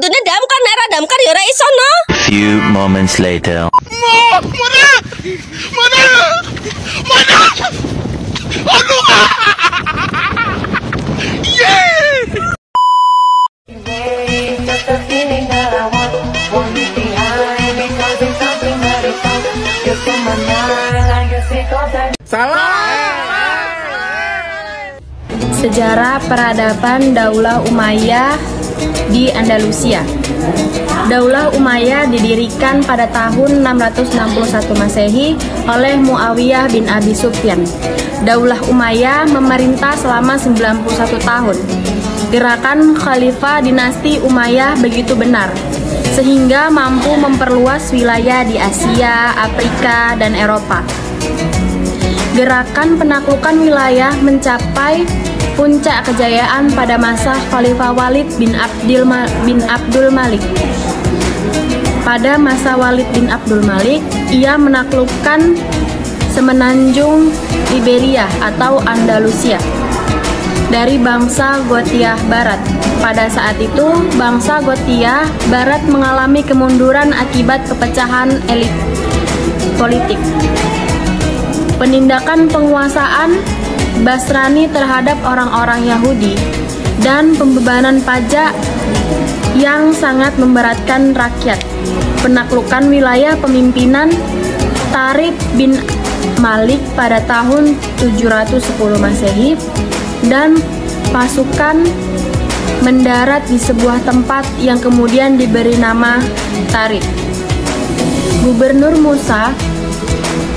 kudune damkar nek ora damkar ya ora iso no. Few moments later. Sejarah peradaban Daulah Umayyah di Andalusia. Daulah Umayyah didirikan pada tahun 661 Masehi oleh Muawiyah bin Abi Sufyan. Daulah Umayyah memerintah selama 91 tahun. Gerakan Khalifah dinasti Umayyah begitu benar, sehingga mampu memperluas wilayah di Asia, Afrika, dan Eropa. Gerakan penaklukan wilayah mencapai puncak kejayaan pada masa Khalifah Walid bin Abdul Malik. Pada masa Walid bin Abdul Malik, ia menaklukkan semenanjung Iberia atau Andalusia dari bangsa Gothia Barat. Pada saat itu, bangsa Gothia Barat mengalami kemunduran akibat kepecahan elit politik. Penindakan penguasaan Basrani terhadap orang-orang Yahudi dan pembebanan pajak yang sangat memberatkan rakyat. Penaklukan wilayah pemimpinan Tariq bin Malik pada tahun 710 Masehi dan pasukan mendarat di sebuah tempat yang kemudian diberi nama Tariq. Gubernur Musa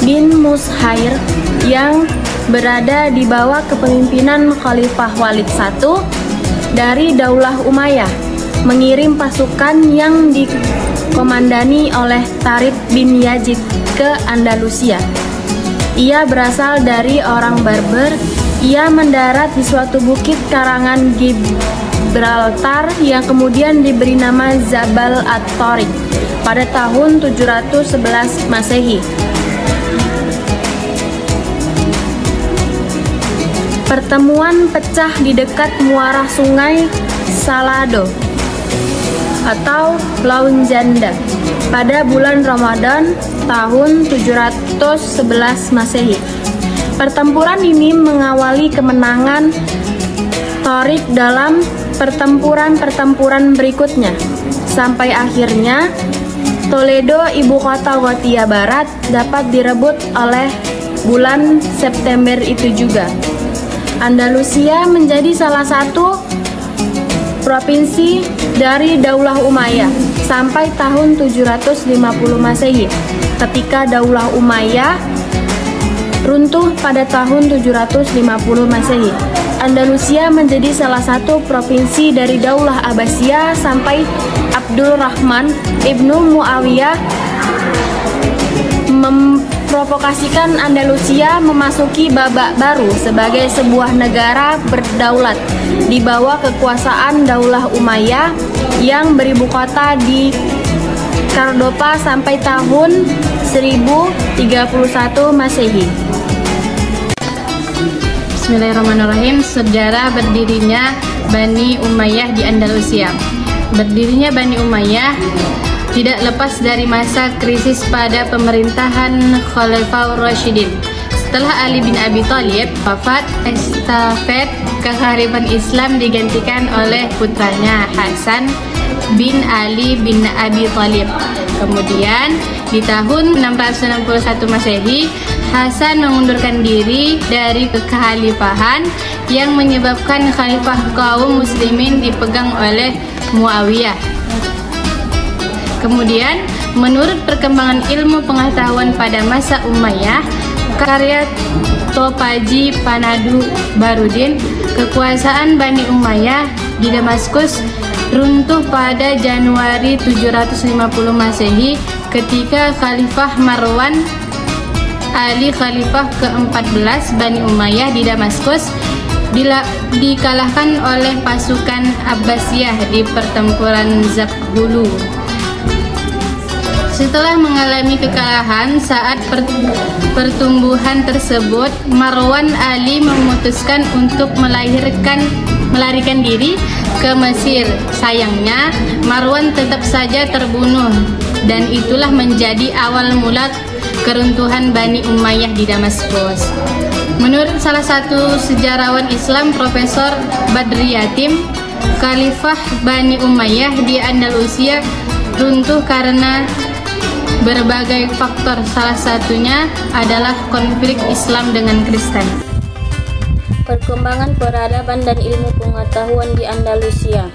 bin Mushair yang berada di bawah kepemimpinan Khalifah Walid I dari Daulah Umayyah mengirim pasukan yang dikomandani oleh Tariq bin Yazid ke Andalusia. Ia berasal dari orang Berber. Ia mendarat di suatu bukit karangan Gibraltar yang kemudian diberi nama Jabal at-Tariq pada tahun 711 Masehi. Pertemuan pecah di dekat muara sungai Salado atau Laun Janda pada bulan Ramadan tahun 711 Masehi. Pertempuran ini mengawali kemenangan Tariq dalam pertempuran-pertempuran berikutnya, sampai akhirnya Toledo, ibu kota Gothia Barat, dapat direbut oleh bulan September itu juga. Andalusia menjadi salah satu provinsi dari Daulah Umayyah sampai tahun 750 Masehi. Ketika Daulah Umayyah runtuh pada tahun 750 Masehi, Andalusia menjadi salah satu provinsi dari Daulah Abbasiyah sampai Abdul Rahman ibnu Muawiyah memprovokasikan Andalusia memasuki babak baru sebagai sebuah negara berdaulat di bawah kekuasaan Daulah Umayyah yang beribu kota di Cordoba sampai tahun 1031 Masehi. Bismillahirrahmanirrahim. Sejarah berdirinya Bani Umayyah di Andalusia. Berdirinya Bani Umayyah tidak lepas dari masa krisis pada pemerintahan Khalifah Rashidin. Setelah Ali bin Abi Thalib wafat, estafet kekhalifahan Islam digantikan oleh putranya Hasan bin Ali bin Abi Thalib. Kemudian di tahun 661 Masehi, Hasan mengundurkan diri dari kekhalifahan yang menyebabkan khalifah kaum muslimin dipegang oleh Muawiyah. Kemudian, menurut perkembangan ilmu pengetahuan pada masa Umayyah, karya Topaji Panadu Barudin, kekuasaan Bani Umayyah di Damaskus runtuh pada Januari 750 Masehi ketika Khalifah Marwan Ali, Khalifah ke-14 Bani Umayyah di Damaskus, dikalahkan oleh pasukan Abbasiyah di pertempuran Zaghulu. Setelah mengalami kekalahan saat pertumbuhan tersebut, Marwan Ali memutuskan untuk melahirkan melarikan diri ke Mesir. Sayangnya, Marwan tetap saja terbunuh, dan itulah menjadi awal mula keruntuhan Bani Umayyah di Damaskus. Menurut salah satu sejarawan Islam, Profesor Badri Yatim, Khalifah Bani Umayyah di Andalusia runtuh karena berbagai faktor, salah satunya adalah konflik Islam dengan Kristen. Perkembangan peradaban dan ilmu pengetahuan di Andalusia.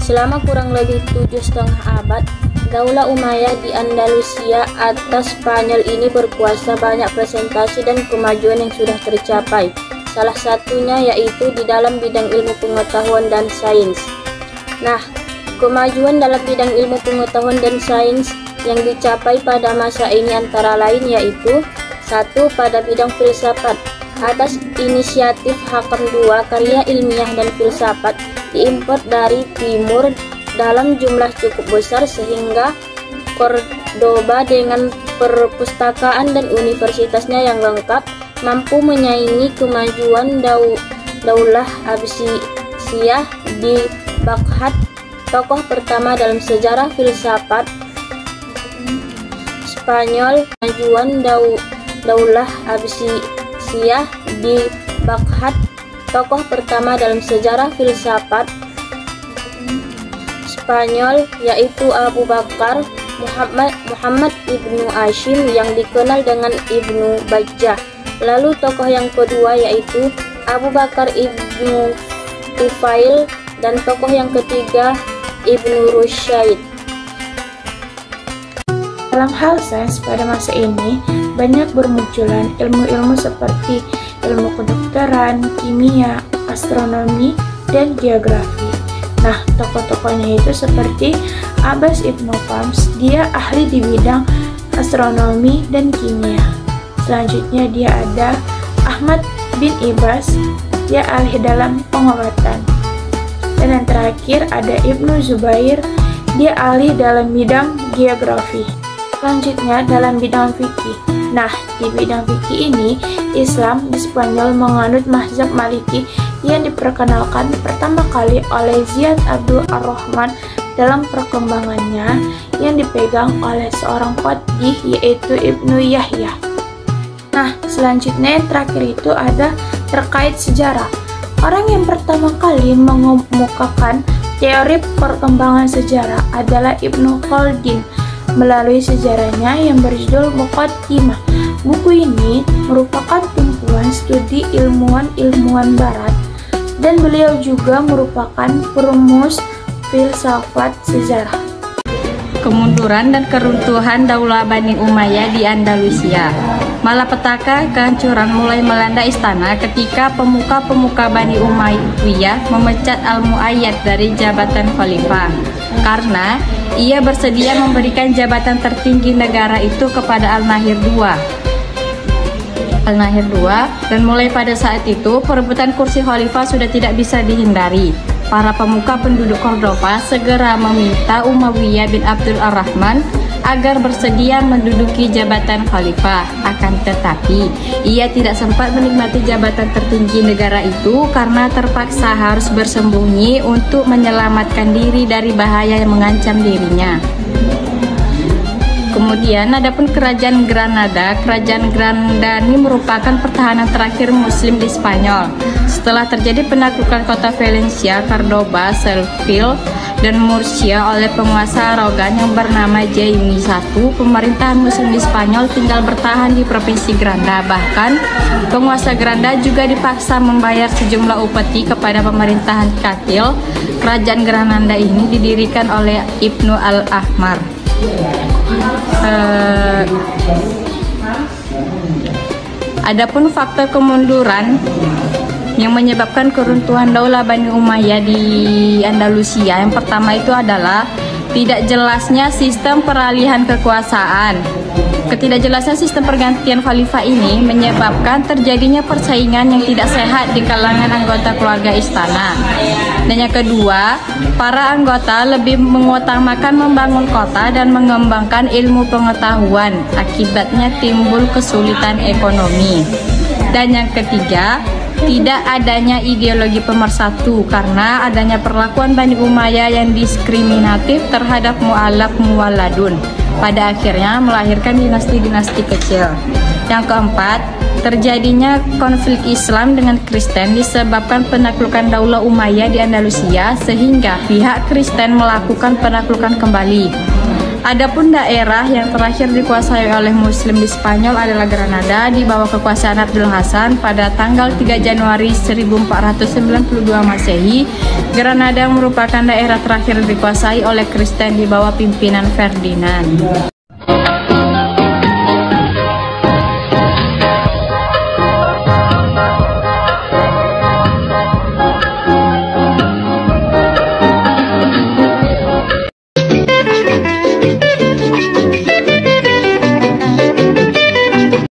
Selama kurang lebih 7,5 abad, Daulah Umayyah di Andalusia atas Spanyol ini berkuasa. Banyak presentasi dan kemajuan yang sudah tercapai. Salah satunya yaitu di dalam bidang ilmu pengetahuan dan sains. Nah, kemajuan dalam bidang ilmu pengetahuan dan sains yang dicapai pada masa ini antara lain yaitu: 1. Pada bidang filsafat, atas inisiatif Hakam II, karya ilmiah dan filsafat diimpor dari timur dalam jumlah cukup besar sehingga Cordoba dengan perpustakaan dan universitasnya yang lengkap mampu menyaingi kemajuan Daulah Abbasiyah di Baghdad. Tokoh pertama dalam sejarah filsafat Spanyol, kemajuan Daulah Abbasiyah di Baghdad. Tokoh pertama dalam sejarah filsafat Spanyol yaitu Abu Bakar Muhammad Ibnu Hashim yang dikenal dengan Ibnu Bajjah. Lalu tokoh yang kedua yaitu Abu Bakar Ibnu Tufail, dan tokoh yang ketiga Ibnu Rushyd. Dalam hal sains pada masa ini, banyak bermunculan ilmu-ilmu seperti ilmu kedokteran, kimia, astronomi, dan geografi. Nah, tokoh-tokohnya itu seperti Abbas Ibnu Qams, dia ahli di bidang astronomi dan kimia. Selanjutnya dia ada Ahmad bin Ibas, dia ahli dalam pengobatan. Dan yang terakhir ada Ibnu Zubair, dia ahli dalam bidang geografi. Selanjutnya dalam bidang fikih. Nah, di bidang fikih ini, Islam di Spanyol menganut mazhab Maliki yang diperkenalkan pertama kali oleh Ziyad Abdul Ar-Rahman dalam perkembangannya yang dipegang oleh seorang qadhi yaitu Ibnu Yahya. Nah, selanjutnya yang terakhir itu ada terkait sejarah. Orang yang pertama kali mengemukakan teori perkembangan sejarah adalah Ibnu Khaldun melalui sejarahnya yang berjudul Muqaddimah. Buku ini merupakan tumpuan studi ilmuwan-ilmuwan barat, dan beliau juga merupakan perumus filsafat sejarah. Kemunduran dan keruntuhan Daulah Bani Umayyah di Andalusia. Malapetaka kehancuran mulai melanda istana ketika pemuka-pemuka Bani Umayyah memecat Al-Mu'ayyad dari jabatan khalifah karena ia bersedia memberikan jabatan tertinggi negara itu kepada Al-Nahir II. Dan mulai pada saat itu perebutan kursi khalifah sudah tidak bisa dihindari. Para pemuka penduduk Cordoba segera meminta Umayyah bin Abdul Ar-Rahman agar bersedia menduduki jabatan khalifah. Akan tetapi, ia tidak sempat menikmati jabatan tertinggi negara itu karena terpaksa harus bersembunyi untuk menyelamatkan diri dari bahaya yang mengancam dirinya. Kemudian adapun kerajaan Granada ini merupakan pertahanan terakhir Muslim di Spanyol. Setelah terjadi penaklukan kota Valencia, Cordoba, Seville, dan Murcia oleh penguasa Aragon yang bernama Jaime I, pemerintahan Muslim di Spanyol tinggal bertahan di provinsi Granada. Bahkan penguasa Granada juga dipaksa membayar sejumlah upeti kepada pemerintahan Kastil. Kerajaan Granada ini didirikan oleh Ibnu Al-Ahmar. Adapun faktor kemunduran yang menyebabkan keruntuhan Daulah Bani Umayyah di Andalusia, yang pertama itu adalah tidak jelasnya sistem peralihan kekuasaan. Ketidakjelasan sistem pergantian khalifah ini menyebabkan terjadinya persaingan yang tidak sehat di kalangan anggota keluarga istana. Dan yang kedua, para anggota lebih mengutamakan membangun kota dan mengembangkan ilmu pengetahuan. Akibatnya timbul kesulitan ekonomi. Dan yang ketiga, tidak adanya ideologi pemersatu karena adanya perlakuan Bani Umayyah yang diskriminatif terhadap mu'alaf muwaladun, pada akhirnya melahirkan dinasti-dinasti kecil. Yang keempat, terjadinya konflik Islam dengan Kristen disebabkan penaklukan Daulah Umayyah di Andalusia sehingga pihak Kristen melakukan penaklukan kembali. Adapun daerah yang terakhir dikuasai oleh Muslim di Spanyol adalah Granada di bawah kekuasaan Abdul Hasan pada tanggal 3 Januari 1492 Masehi. Granada merupakan daerah terakhir dikuasai oleh Kristen di bawah pimpinan Ferdinand.